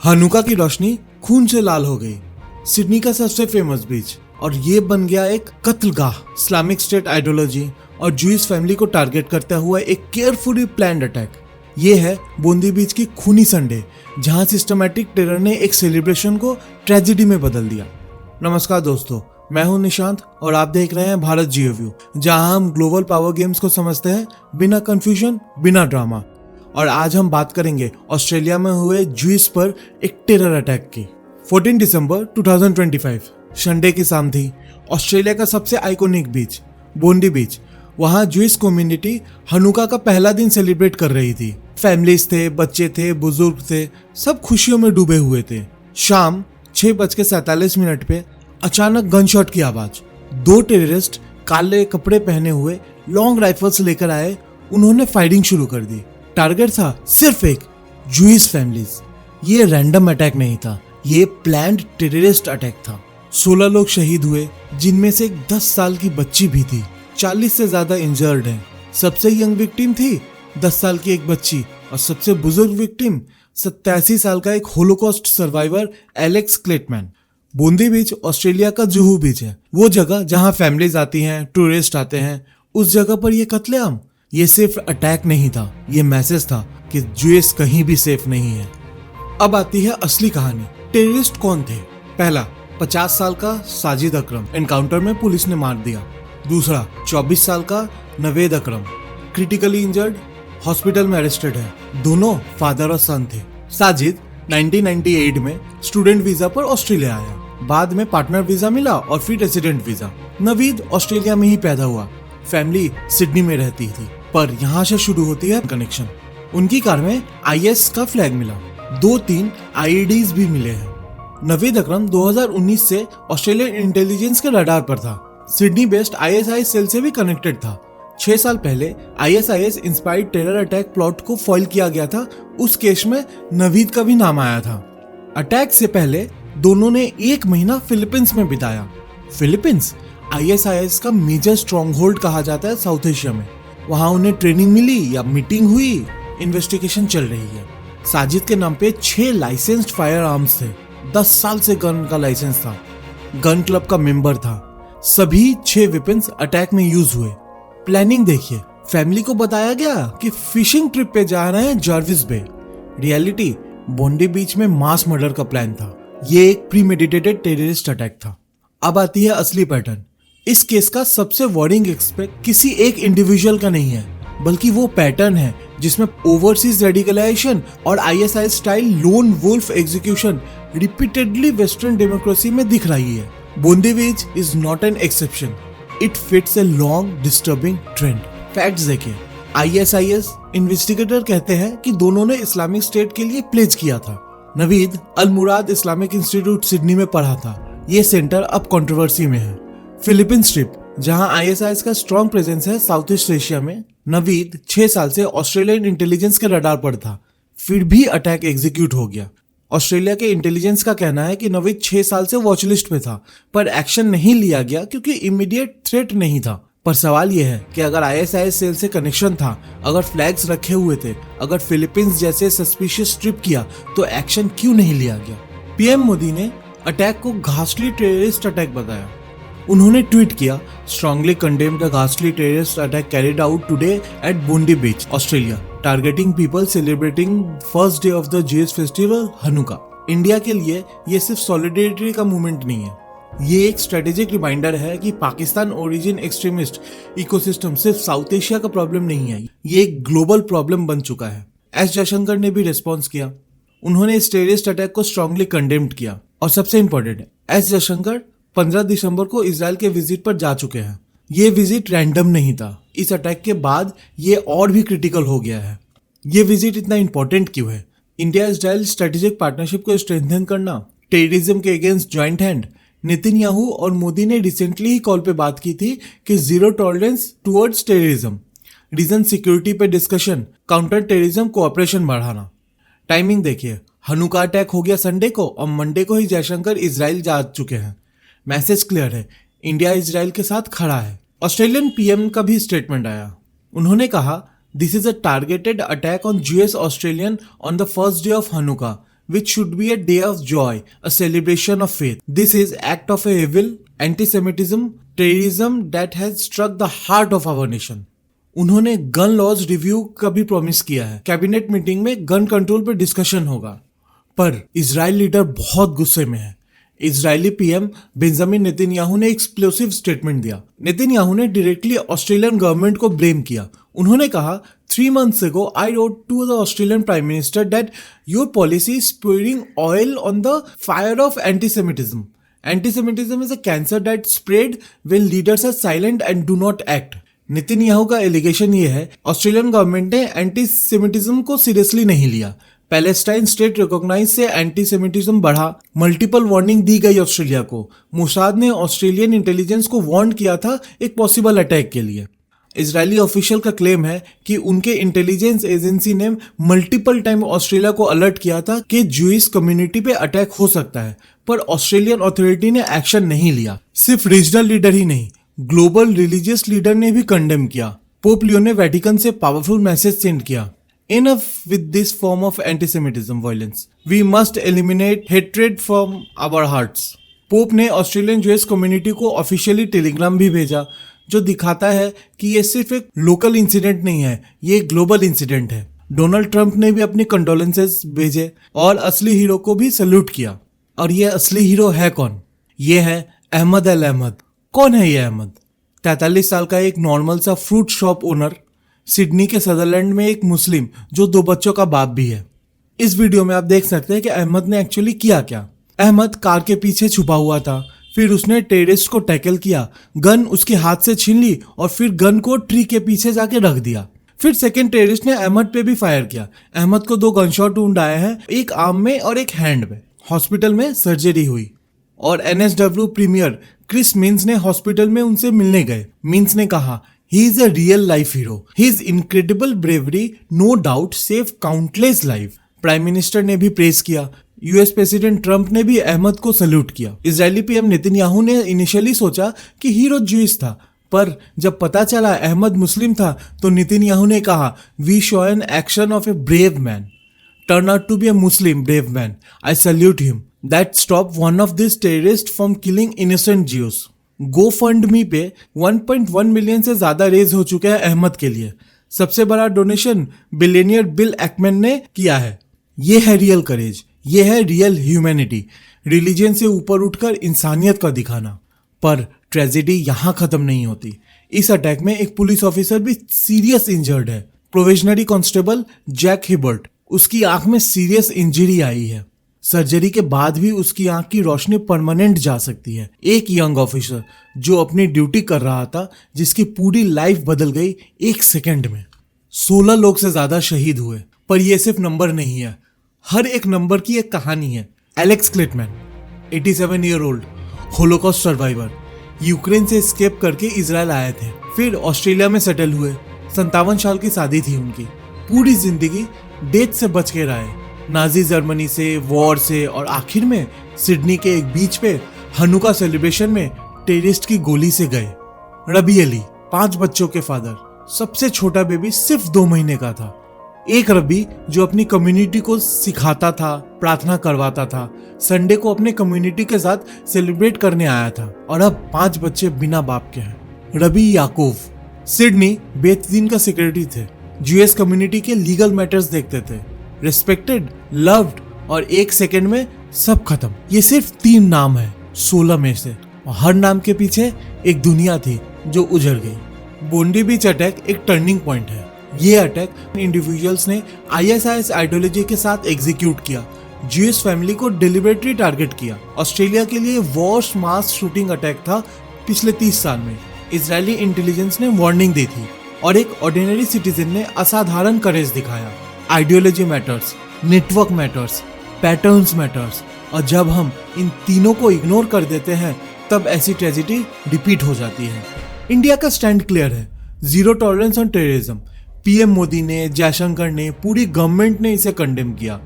Hanukkah की रोशनी खून से लाल हो गई। सिडनी का सबसे फेमस बीच, और ये बन गया एक कत्लगाह। इस्लामिक स्टेट आइडियोलॉजी और जूइश फैमिली को टारगेट करता हुआ एक केयरफुली प्लान्ड अटैक। ये है बोंदी बीच की खूनी संडे, जहां सिस्टमैटिक टेरर ने एक सेलिब्रेशन को ट्रेजेडी में बदल दिया। नमस्कार दोस्तों, मैं हूं निशांत और आप देख रहे हैं भारत जियो व्यू, जहां हम ग्लोबल पावर गेम्स को समझते हैं बिना कंफ्यूजन, बिना ड्रामा। और आज हम बात करेंगे ऑस्ट्रेलिया में हुए जूइश पर एक टेरर अटैक की। 14 दिसंबर 2025 संडे की शाम थी। ऑस्ट्रेलिया का सबसे आइकॉनिक बीच बोंडी बीच, वहां जूइश कम्युनिटी हनुका का पहला दिन सेलिब्रेट कर रही थी। फैमिलीज थे, बच्चे थे, बुजुर्ग थे, सब खुशियों में डूबे हुए थे। शाम 6:47 पे अचानक गनशॉट की आवाज। 2 टेररिस्ट काले कपड़े पहने हुए लॉन्ग राइफल्स लेकर आए। उन्होंने फायरिंग शुरू कर दी। टारगेट था सिर्फ एक, जूइश फैमिलीज। ये रैंडम अटैक नहीं था, ये प्लान्ड टेररिस्ट अटैक था। 16 लोग शहीद हुए, जिनमें से एक 10 साल की बच्ची भी थी। 40 से ज्यादा इंजर्ड हैं। सबसे यंग विक्टिम थी 10 साल की एक बच्ची, और सबसे बुजुर्ग विक्टिम 87 साल का एक होलोकॉस्ट सर्वाइवर एलेक्स क्लेटमैन। बोंदी बीच ऑस्ट्रेलिया का जुहू बीच है, वो जगह जहां फैमिलीज आती हैं, टूरिस्ट आते हैं। उस जगह पर ये कत्लेआम, ये सिर्फ अटैक नहीं था, ये मैसेज था कि जूइश कहीं भी सेफ नहीं है। अब आती है असली कहानी। टेररिस्ट कौन थे? पहला, 50 साल का साजिद अकरम, एनकाउंटर में पुलिस ने मार दिया। दूसरा, 24 साल का नवेद अकरम, क्रिटिकली इंजर्ड, हॉस्पिटल में अरेस्टेड है। दोनों फादर और सन थे। साजिद 1998 में स्टूडेंट वीजा पर ऑस्ट्रेलिया आया, बाद में पार्टनर वीजा मिला और फिर रेसिडेंट वीजा। नवीद ऑस्ट्रेलिया में ही पैदा हुआ, फैमिली सिडनी में रहती थी, पर यहाँ से शुरू होती है कनेक्शन। उनकी कार में IS का फ्लैग मिला, 2-3 IEDs भी मिले हैं। नवीद अकरम 2019 से ऑस्ट्रेलियन इंटेलिजेंस के रडार पर था। सिडनी बेस्ड ISI सेल से भी कनेक्टेड था। 6 साल पहले ISIS inspired terror attack plot को फॉइल किया गया था। उस केस में नवीद का भी नाम आया था। अटैक से पहले दोनों ने 1 महीना फिलीपींस में बिताया। फिलीपींस ISIS का मेजर स्ट्रॉन्ग होल्ड कहा जाता है साउथ एशिया में। वहां उन्हें ट्रेनिंग मिली या मीटिंग हुई, इन्वेस्टिगेशन चल रही है। साजिद के नाम पे 6 लाइसेंस्ड फायर आर्म्स थे। 10 साल से गन का लाइसेंस था। गन क्लब का मेंबर था। सभी 6 वेपन्स अटैक में यूज हुए। प्लानिंग देखिए, फैमिली को बताया गया कि फिशिंग ट्रिप पे जा रहे हैं जॉर्विस बे। रियलिटी, बोंडी बीच में मास मर्डर का प्लान था। ये एक प्रीमेडिटेटेड टेररिस्ट अटैक था। अब आती है असली पैटर्न। इस केस का सबसे वॉरिंग एस्पेक्ट किसी एक इंडिविजुअल का नहीं है, बल्कि वो पैटर्न है जिसमें ओवरसीज रेडिकलाइजेशन और ISI style lone wolf execution repeatedly western democracy में दिख रही है। Bondi beach is not an exception, it fits a long disturbing trend. Facts देखिए, ISIS इन्वेस्टिगेटर कहते हैं कि दोनों ने इस्लामिक स्टेट के लिए प्लेज किया था। नवीद अल मुराद इस्लामिक इंस्टीट्यूट सिडनी में पढ़ा था। ये सेंटर अब कंट्रोवर्सी में है। फिलीपींस ट्रिप, जहां ISIS का स्ट्रॉन्ग प्रेजेंस है साउथ ईस्ट एशिया में। नवीद 6 साल से ऑस्ट्रेलियन इंटेलिजेंस के रडार पर था, फिर भी अटैक एग्जीक्यूट हो गया। ऑस्ट्रेलिया के इंटेलिजेंस का कहना है कि नवीद 6 साल से वॉच लिस्ट पे था, पर एक्शन नहीं लिया गया क्योंकि इमीडिएट थ्रेट नहीं था। पर सवाल यह है कि अगर ISIS सेल से कनेक्शन था, अगर फ्लैग्स रखे हुए थे, अगर फिलीपींस जैसे सस्पिशियस ट्रिप किया, तो एक्शन क्यों नहीं लिया गया? PM मोदी ने अटैक को घास्टली टेररिस्ट अटैक बताया। उन्होंने ट्वीट किया, strongly condemn the ghastly terrorist attack carried out today at Bondi beach, Australia, targeting people celebrating first day of the Jewish festival Hanukkah. India के लिए ये सिर्फ सॉलिडेरिटी का मूवमेंट नहीं है, ये एक स्ट्रेटेजिक रिमाइंडर है कि पाकिस्तान ओरिजिन एक्सट्रीमिस्ट इकोसिस्टम सिर्फ साउथ एशिया का प्रॉब्लम नहीं है, ये एक ग्लोबल प्रॉब्लम बन चुका है। S जयशंकर ने भी रिस्पॉन्स किया। उन्होंने इस टेररिस्ट अटैक को स्ट्रांगली कंडेम्ड किया। और सबसे इंपॉर्टेंट है, S जयशंकर 15 दिसंबर को इजराइल के विजिट पर जा चुके हैं। ये विजिट रैंडम नहीं था। इस अटैक के बाद ये और भी क्रिटिकल हो गया है। ये विजिट इतना इंपॉर्टेंट क्यों है? इंडिया इजराइल स्ट्रेटेजिक पार्टनरशिप को स्ट्रेंथन करना, टेररिज्म के अगेंस्ट ज्वाइंट हैंड। नेतन्याहू और मोदी ने रिसेंटली ही कॉल पे बात की थी कि zero tolerance towards terrorism. Region security पे डिस्कशन, काउंटर टेररिज्म कोऑपरेशन बढ़ाना। टाइमिंग देखिए, हनुका अटैक हो गया संडे को और मंडे को ही जयशंकर इजराइल जा चुके हैं। मैसेज क्लियर है, इंडिया इजराइल के साथ खड़ा है। ऑस्ट्रेलियन PM का भी स्टेटमेंट आया। उन्होंने कहा, this is a targeted attack on Jewish Australian on the first day of Hanukkah. which should be a day of joy, a celebration of faith. This is act of a evil, anti-Semitism, terrorism that has struck the heart of our nation. उन्होंने gun laws review का भी promise किया है। Cabinet meeting में gun control पर discussion होगा, पर Israel leader बहुत गुस्से में है। इजरायली पीएम बेंजामिन नेतन्याहू ने एक्सप्लोसिव स्टेटमेंट दिया। नेतन्याहू ने डायरेक्टली ऑस्ट्रेलियन गवर्नमेंट को ब्लेम किया। उन्होंने कहा, 3 months ago I wrote to the Australian Prime Minister that your policy is pouring oil on the fire of anti-Semitism. Anti-Semitism is a cancer that spread when leaders are silent and do not act. Netanyahu का allegation ये है, Australian government ने antisemitism को seriously नहीं लिया। Palestine state recognise से antisemitism बढ़ा। Multiple warning दी गई ऑस्ट्रेलिया को। मोसाद ने ऑस्ट्रेलियन इंटेलिजेंस को वार्न किया था एक पॉसिबल अटैक के लिए। इजरायली ऑफिशियल का क्लेम है कि उनके इंटेलिजेंस एजेंसी ने मल्टीपल टाइम ऑस्ट्रेलिया को अलर्ट किया था कि ज्यूइश कम्युनिटी पे अटैक हो सकता है, पर ऑस्ट्रेलियन अथॉरिटी ने एक्शन नहीं लिया। सिर्फ रीजनल लीडर ही नहीं, ग्लोबल रिलीजियस लीडर ने भी कंडेम किया। पोप लियो ने वेटिकन से पावरफुल मैसेज सेंड किया, Enough with this form of anti-Semitism violence. We must eliminate hatred from our hearts. Pope ने ऑस्ट्रेलियन ज्यूइश कम्युनिटी को ऑफिशियली टेलीग्राम भी भेजा, जो दिखाता है कि ये सिर्फ एक लोकल इंसिडेंट नहीं है, ये एक ग्लोबल इंसिडेंट है। डोनाल्ड ट्रंप ने भी अपनी कंडोलेंसेस भेजे और असली हीरो को भी सल्यूट किया। और ये असली हीरो है कौन? ये है अहमद अल अहमद। कौन है ये अहमद? 43 साल का एक नॉर्मल सा फ्रूट शॉप ओनर, सिडनी के सदरलैंड में एक मुस्लिम जो 2 बच्चों का बाप भी है। इस वीडियो में आप देख सकते हैं कि अहमद ने एक्चुअली किया क्या। अहमद कार के पीछे छुपा हुआ था, फिर उसने टेररिस्ट को टैकल किया, गन उसके हाथ से छीन ली और फिर गन को ट्री के पीछे जाके रख दिया। फिर सेकंड टेररिस्ट ने अहमद पे भी फायर किया। अहमद को 2 गनशॉट वुंड आए हैं, एक आर्म में और एक हैंड में। हॉस्पिटल में सर्जरी हुई और NSW प्रीमियर क्रिस मिन्स ने हॉस्पिटल में उनसे मिलने गए। मिन्स ने कहा, He is a real life hero. His incredible bravery, no doubt, saved countless life. Prime minister ने भी प्रेस किया। यूएस प्रेसिडेंट ट्रंप ने भी अहमद को सल्यूट किया। इजरायली पीएम नेतन्याहू ने इनिशियली सोचा कि हीरो ज्यूइश था, पर जब पता चला अहमद मुस्लिम था तो नेतन्याहू ने कहा, We show an action of a brave man. Turned out to be a Muslim brave man. I salute him. That stopped one of these terrorists from killing innocent Jews. GoFundMe पे 1.1 million से ज्यादा raise हो चुका है अहमद के लिए। सबसे बड़ा डोनेशन बिलियनियर बिल एक्मैन ने किया है। ये है रियल करेज, ये है रियल ह्यूमैनिटी, रिलीजन से ऊपर उठकर इंसानियत का दिखाना। पर ट्रेजेडी यहाँ खत्म नहीं होती। इस अटैक में एक पुलिस ऑफिसर भी सीरियस इंजर्ड है। प्रोविजनरी कांस्टेबल जैक हिबर्ट, उसकी आंख में सीरियस इंजरी आई है। सर्जरी के बाद भी उसकी आंख की रोशनी परमानेंट जा सकती है। एक यंग ऑफिसर जो अपनी ड्यूटी कर रहा था, जिसकी पूरी लाइफ बदल गई 1 सेकंड में। 16 लोग से ज्यादा शहीद हुए, पर यह सिर्फ नंबर नहीं है, हर एक नंबर की एक कहानी है। Alex Kleitman 87 year old Holocaust survivor, Ukraine से एस्केप करके इजराइल आए थे, फिर ऑस्ट्रेलिया में सेटल हुए। 57 साल की शादी थी उनकी। पूरी जिंदगी डेथ से बच के रहे, नाजी जर्मनी से, वॉर से, और आखिर में सिडनी के एक बीच पे हनुका सेलिब्रेशन में टेररिस्ट की गोली से गए। रबी अली 5 बच्चों के फादर, सबसे छोटा बेबी सिर्फ 2 महीने का था। एक रबी जो अपनी कम्युनिटी को सिखाता था, प्रार्थना करवाता था, संडे को अपने कम्युनिटी के साथ सेलिब्रेट करने आया था, और अब 5 बच्चे बिना बाप के हैं। रबी याकूब सिडनी बेतदीन का सेक्रेटरी थे, यूएस कम्युनिटी के लीगल मैटर्स देखते थे, रिस्पेक्टेड, लव्ड, और 1 सेकेंड में सब खत्म। ये सिर्फ 3 नाम है 16 में से, और हर नाम के पीछे एक दुनिया थी जो उजड़ गई। बोंडी बीच अटैक एक टर्निंग पॉइंट है। ये अटैक इंडिविजुअल्स ने ISIS आइडियोलॉजी के साथ एग्जीक्यूट किया, ज्यूइश फैमिली को डिलिबरेटली टारगेट किया। ऑस्ट्रेलिया के लिए वर्स्ट मास शूटिंग अटैक था पिछले 30 साल में। इजरायली इंटेलिजेंस ने वार्निंग दी थी और एक ऑर्डिनरी सिटीजन ने असाधारण करेज दिखाया। Ideology matters, network matters, patterns matters, और जब हम इन तीनों को इग्नोर कर देते हैं तब ऐसी ट्रेजेडी रिपीट हो जाती है। इंडिया का स्टैंड क्लियर है, zero tolerance on terrorism. PM Modi ने, जयशंकर ने, पूरी गवर्नमेंट ने इसे कंडेम किया,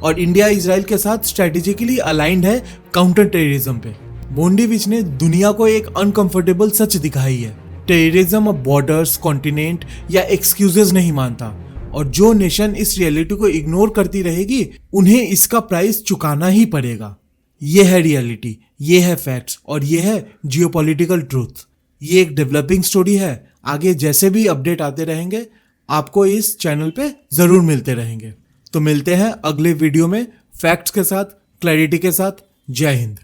और इंडिया इजराइल के साथ स्ट्रेटेजिकली अलाइंड है काउंटर टेररिज्म पे। बोंडी बीच ने दुनिया को एक अनकंफर्टेबल सच दिखाई है। टेररिज्म अब बॉर्डर्स, कॉन्टिनेंट या एक्सक्यूजेस नहीं मानता, और जो नेशन इस रियलिटी को इग्नोर करती रहेगी उन्हें इसका प्राइस चुकाना ही पड़ेगा। ये है रियलिटी, ये है फैक्ट्स और ये है जियोपॉलिटिकल ट्रूथ। ये एक डेवलपिंग स्टोरी है। आगे जैसे भी अपडेट आते रहेंगे आपको इस चैनल पे जरूर मिलते रहेंगे। तो मिलते हैं अगले वीडियो में फैक्ट्स के साथ, क्लैरिटी के साथ। जय हिंद।